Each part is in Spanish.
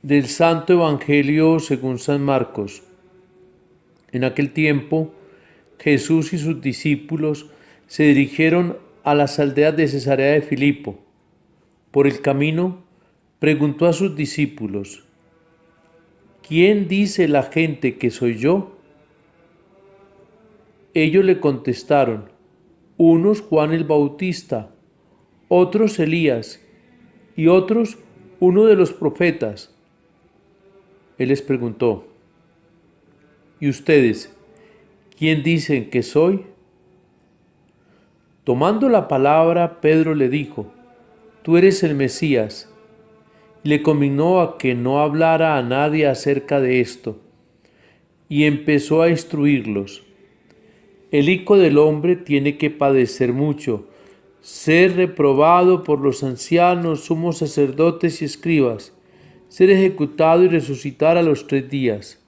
Del Santo Evangelio según San Marcos. En aquel tiempo, Jesús y sus discípulos se dirigieron a las aldeas de Cesarea de Filipo. Por el camino, preguntó a sus discípulos: ¿Quién dice la gente que soy yo? Ellos le contestaron: unos Juan el Bautista, otros Elías y otros uno de los profetas. Él les preguntó: ¿y ustedes, quién dicen que soy? Tomando la palabra, Pedro le dijo: tú eres el Mesías. Y le conminó a que no hablara a nadie acerca de esto, y empezó a instruirlos: el Hijo del Hombre tiene que padecer mucho, ser reprobado por los ancianos, sumos sacerdotes y escribas, ser ejecutado y resucitar a los 3 días.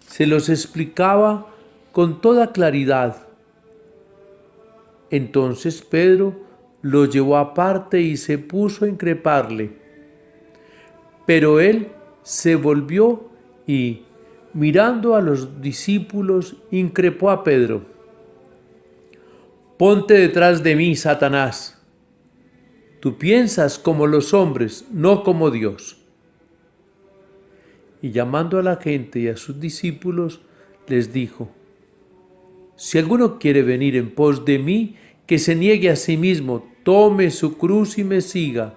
Se los explicaba con toda claridad. Entonces Pedro lo llevó aparte y se puso a increparle. Pero él se volvió y, mirando a los discípulos, increpó a Pedro: ponte detrás de mí, Satanás. Tú piensas como los hombres, no como Dios. Y llamando a la gente y a sus discípulos, les dijo: si alguno quiere venir en pos de mí, que se niegue a sí mismo, tome su cruz y me siga.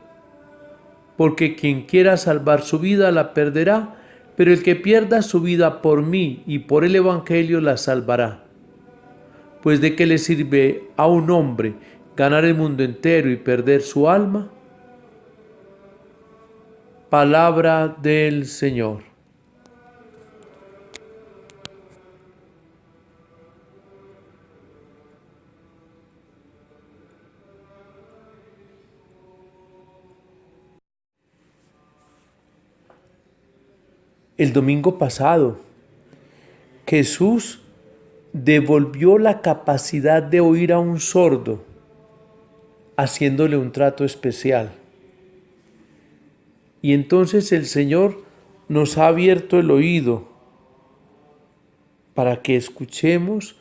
Porque quien quiera salvar su vida la perderá, pero el que pierda su vida por mí y por el Evangelio la salvará. Pues ¿de qué le sirve a un hombre ganar el mundo entero y perder su alma? Palabra del Señor. El domingo pasado, Jesús devolvió la capacidad de oír a un sordo, haciéndole un trato especial. Y entonces el Señor nos ha abierto el oído para que escuchemos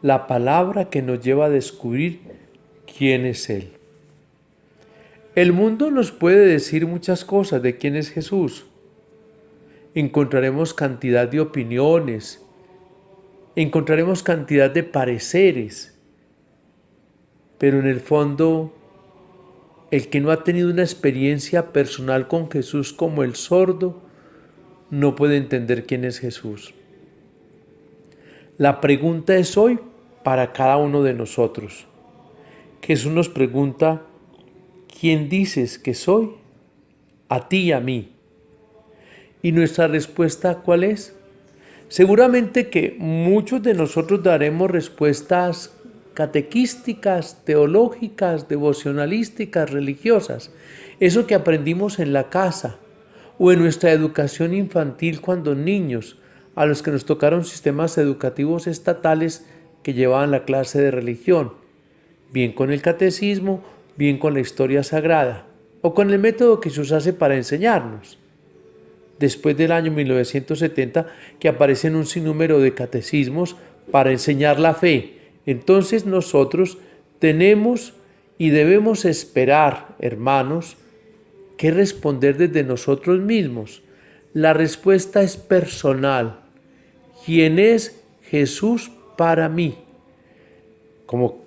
la palabra que nos lleva a descubrir quién es Él. El mundo nos puede decir muchas cosas de quién es Jesús. Encontraremos cantidad de opiniones, encontraremos cantidad de pareceres, pero en el fondo, el que no ha tenido una experiencia personal con Jesús como el sordo, no puede entender quién es Jesús. La pregunta es hoy para cada uno de nosotros. Jesús nos pregunta: ¿quién dices que soy? A ti y a mí. ¿Y nuestra respuesta cuál es? Seguramente que muchos de nosotros daremos respuestas catequísticas, teológicas, devocionalísticas, religiosas. Eso que aprendimos en la casa o en nuestra educación infantil cuando niños, a los que nos tocaron sistemas educativos estatales que llevaban la clase de religión, bien con el catecismo, bien con la historia sagrada o con el método que se hace para enseñarnos. Después del año 1970, que aparecen un sinnúmero de catecismos para enseñar la fe. Entonces nosotros tenemos y debemos esperar, hermanos, que responder desde nosotros mismos. La respuesta es personal. ¿Quién es Jesús para mí? Como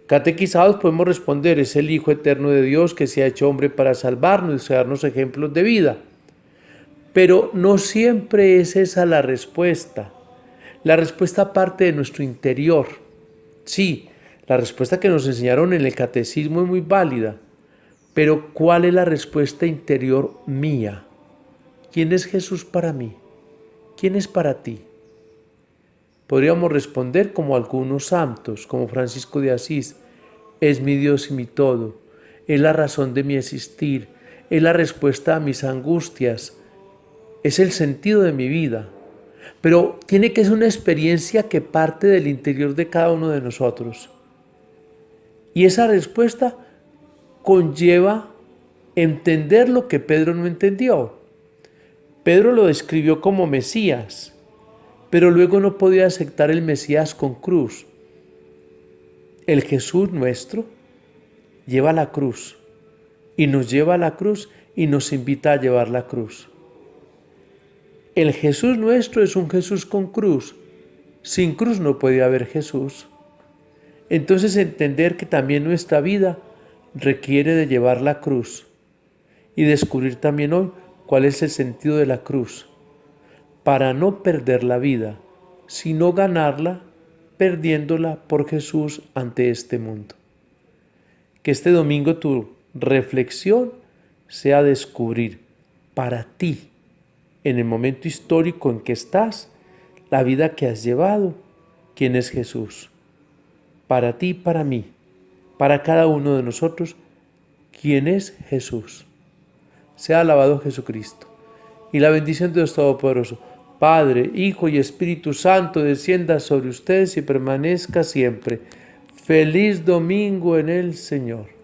catequizados podemos responder: es el Hijo eterno de Dios que se ha hecho hombre para salvarnos y darnos ejemplos de vida. Pero no siempre es esa la respuesta. La respuesta parte de nuestro interior. Sí, la respuesta que nos enseñaron en el catecismo es muy válida, pero ¿cuál es la respuesta interior mía? ¿Quién es Jesús para mí? ¿Quién es para ti? Podríamos responder como algunos santos, como Francisco de Asís: es mi Dios y mi todo, es la razón de mi existir, es la respuesta a mis angustias, es el sentido de mi vida. Pero tiene que ser una experiencia que parte del interior de cada uno de nosotros. Y esa respuesta conlleva entender lo que Pedro no entendió. Pedro lo describió como Mesías, pero luego no podía aceptar el Mesías con cruz. El Jesús nuestro lleva la cruz y nos lleva a la cruz y nos invita a llevar la cruz. El Jesús nuestro es un Jesús con cruz. Sin cruz no puede haber Jesús. Entonces entender que también nuestra vida requiere de llevar la cruz y descubrir también hoy cuál es el sentido de la cruz, para no perder la vida, sino ganarla perdiéndola por Jesús ante este mundo. Que este domingo tu reflexión sea descubrir para ti, en el momento histórico en que estás, la vida que has llevado, quién es Jesús. Para ti, para mí, para cada uno de nosotros, quién es Jesús. Sea alabado Jesucristo. Y la bendición de Dios Todopoderoso, Padre, Hijo y Espíritu Santo, descienda sobre ustedes y permanezca siempre. Feliz domingo en el Señor.